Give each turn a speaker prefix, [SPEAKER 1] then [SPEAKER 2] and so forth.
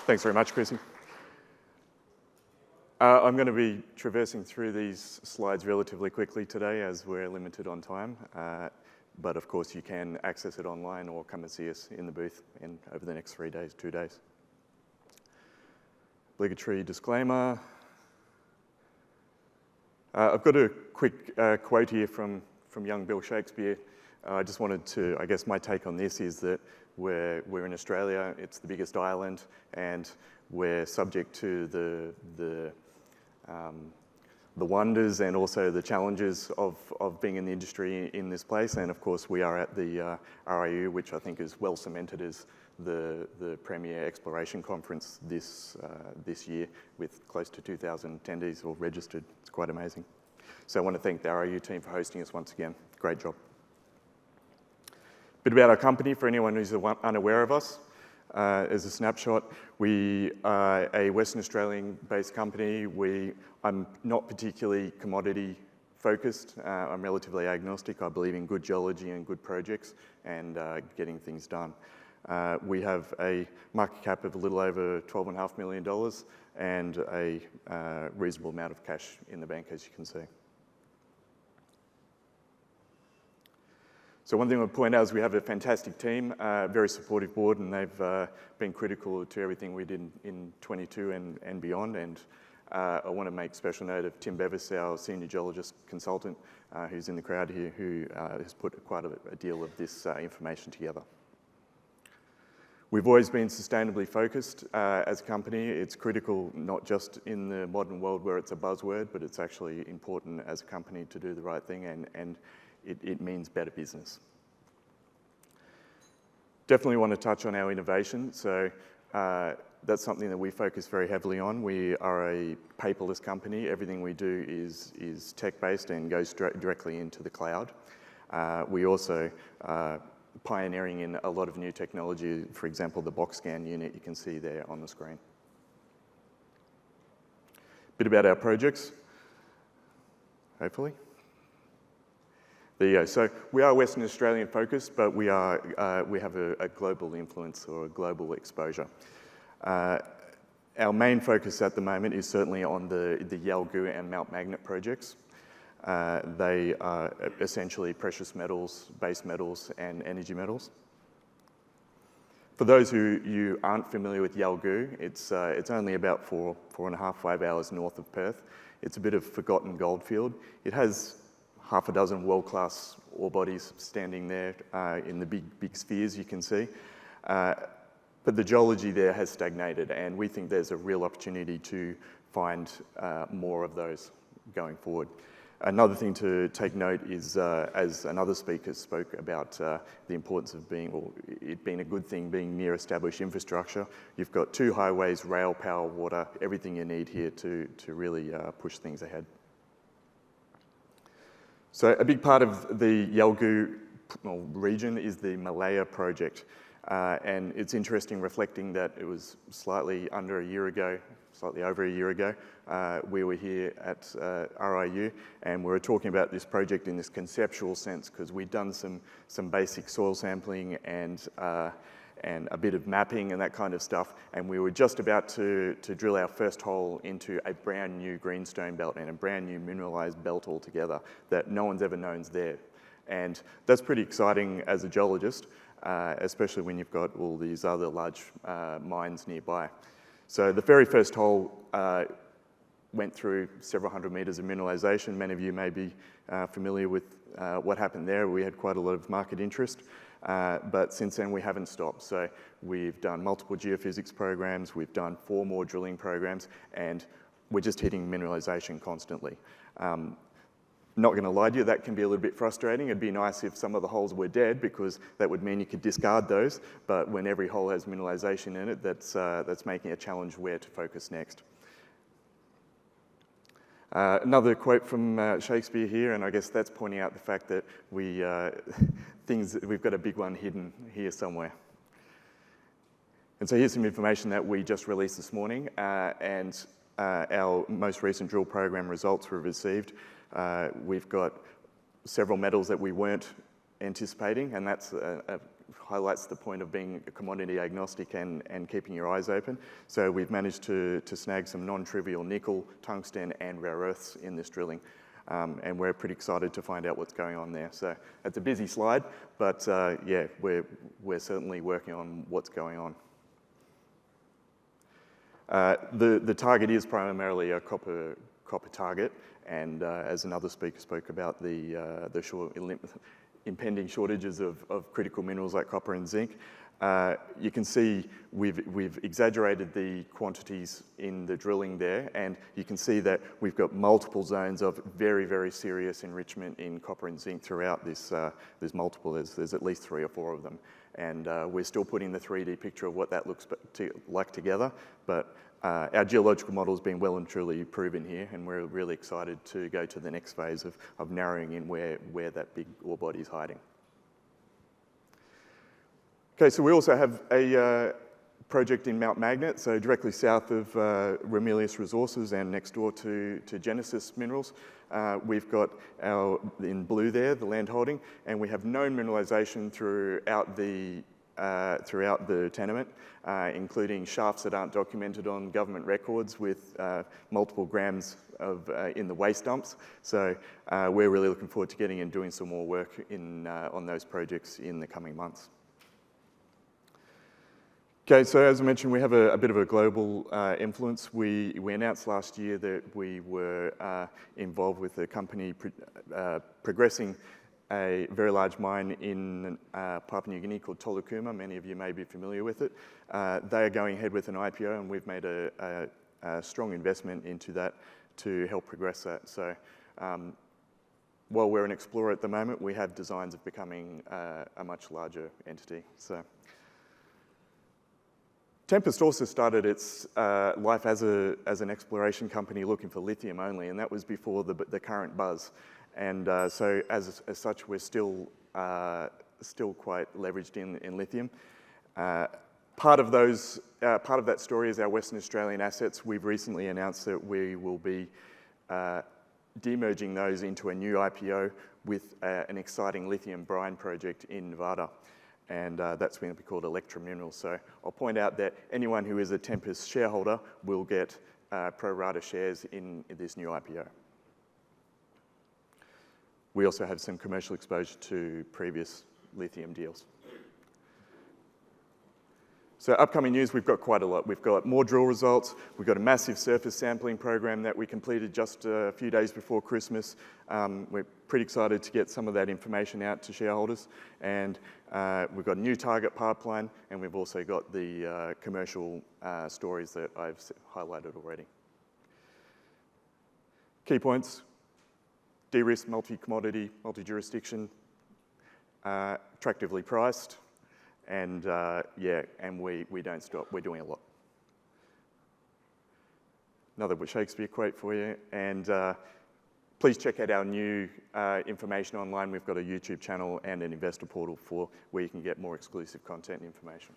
[SPEAKER 1] Thanks very much, Chrissy. I'm going to be traversing through these slides relatively quickly today as we're limited on time, but of course you can access it online or come and see us in the booth over the next 2 days. Obligatory disclaimer. I've got a quick quote here from young Bill Shakespeare. I just wanted to, I guess my take on this is that we're in Australia, it's the biggest island, and we're subject to the wonders and also the challenges of being in the industry in this place. And of course we are at the RIU, which I think is well cemented as the premier exploration conference this year, with close to 2,000 attendees all registered. It's quite amazing. So I want to thank the RIU team for hosting us once again. Great job. A bit about our company for anyone who's unaware of us. As a snapshot, we are a Western Australian-based company. I'm not particularly commodity focused. I'm relatively agnostic. I believe in good geology and good projects and getting things done. We have a market cap of a little over $12.5 million and a reasonable amount of cash in the bank, as you can see. So one thing I would point out is we have a fantastic team, very supportive board, and they've been critical to everything we did in 22 and beyond. And I want to make special note of Tim Bevis, our senior geologist consultant, who's in the crowd here, who has put quite a deal of this information together. We've always been sustainably focused as a company. It's critical not just in the modern world where it's a buzzword, but it's actually important as a company to do the right thing, and it means better business. Definitely want to touch on our innovation. So that's something that we focus very heavily on. We are a paperless company. Everything we do is tech-based and goes directly into the cloud. We also pioneering in a lot of new technology, for example, the box scan unit you can see there on the screen. A bit about our projects, hopefully. There you go. So we are Western Australian focused, but we have a global influence or a global exposure. Our main focus at the moment is certainly on the Yalgoo and Mount Magnet projects. They are essentially precious metals, base metals, and energy metals. For those who aren't familiar with Yalgoo, it's only about 4.5 hours north of Perth. It's a bit of forgotten goldfield. It has half a dozen world-class ore bodies standing there in the big spheres you can see. But the geology there has stagnated, and we think there's a real opportunity to find more of those going forward. Another thing to take note is, as another speaker spoke about the importance of it being a good thing, being near established infrastructure. You've got 2 highways, rail, power, water, everything you need here to really push things ahead. So a big part of the Yalgoo region is the Malaya project. And it's interesting reflecting that it was slightly over a year ago, we were here at RIU, and we were talking about this project in this conceptual sense, because we'd done some basic soil sampling and a bit of mapping and that kind of stuff, and we were just about to drill our first hole into a brand new greenstone belt and a brand new mineralized belt altogether that no one's ever known's there. And that's pretty exciting as a geologist, especially when you've got all these other large mines nearby. So the very first hole went through several hundred meters of mineralization. Many of you may be familiar with what happened there. We had quite a lot of market interest, but since then we haven't stopped. So we've done multiple geophysics programs, we've done 4 more drilling programs, and we're just hitting mineralization constantly. Not going to lie to you, that can be a little bit frustrating. It'd be nice if some of the holes were dead, because that would mean you could discard those. But when every hole has mineralization in it, that's making a challenge where to focus next. Another quote from Shakespeare here, and I guess that's pointing out the fact that we've got a big one hidden here somewhere. And so here's some information that we just released this morning, and our most recent drill program results were received. We've got several metals that we weren't anticipating, and that's highlights the point of being commodity agnostic and keeping your eyes open. So we've managed to snag some non-trivial nickel, tungsten, and rare earths in this drilling. And we're pretty excited to find out what's going on there. So it's a busy slide, but yeah, we're certainly working on what's going on. The target is primarily a copper target, and as another speaker spoke about the impending shortages of critical minerals like copper and zinc. You can see we've exaggerated the quantities in the drilling there, and you can see that we've got multiple zones of very, very serious enrichment in copper and zinc throughout this. There's at least 3 or 4 of them. And we're still putting the 3D picture of what that looks like together, but our geological model has been well and truly proven here, and we're really excited to go to the next phase of narrowing in where that big ore body is hiding. Okay, so we also have a project in Mount Magnet, so directly south of Ramelius Resources and next door to Genesis Minerals. We've got in blue there, the land holding, and we have known mineralization throughout the tenement, including shafts that aren't documented on government records with multiple grams in the waste dumps. So we're really looking forward to getting and doing some more work on those projects in the coming months. Okay, so as I mentioned, we have a bit of a global influence. We announced last year that we were involved with a company progressing a very large mine in Papua New Guinea called Tolokuma. Many of you may be familiar with it. They are going ahead with an IPO, and we've made a strong investment into that to help progress that. So while we're an explorer at the moment, we have designs of becoming a much larger entity. So Tempest also started its life as an exploration company looking for lithium only, and that was before the current buzz. And so as such, we're still quite leveraged in lithium. Part of that story is our Western Australian assets. We've recently announced that we will be demerging those into a new IPO with an exciting lithium brine project in Nevada. And that's going to be called Electra Minerals. So I'll point out that anyone who is a Tempest shareholder will get pro rata shares in this new IPO. We also have some commercial exposure to previous lithium deals. So upcoming news, we've got quite a lot. We've got more drill results. We've got a massive surface sampling program that we completed just a few days before Christmas. We're pretty excited to get some of that information out to shareholders. And we've got a new target pipeline, and we've also got the commercial stories that I've highlighted already. Key points: de-risk, multi-commodity, multi-jurisdiction, attractively priced. And yeah, and we don't stop. We're doing a lot. Another Shakespeare quote for you. And please check out our new information online. We've got a YouTube channel and an investor portal where you can get more exclusive content and information.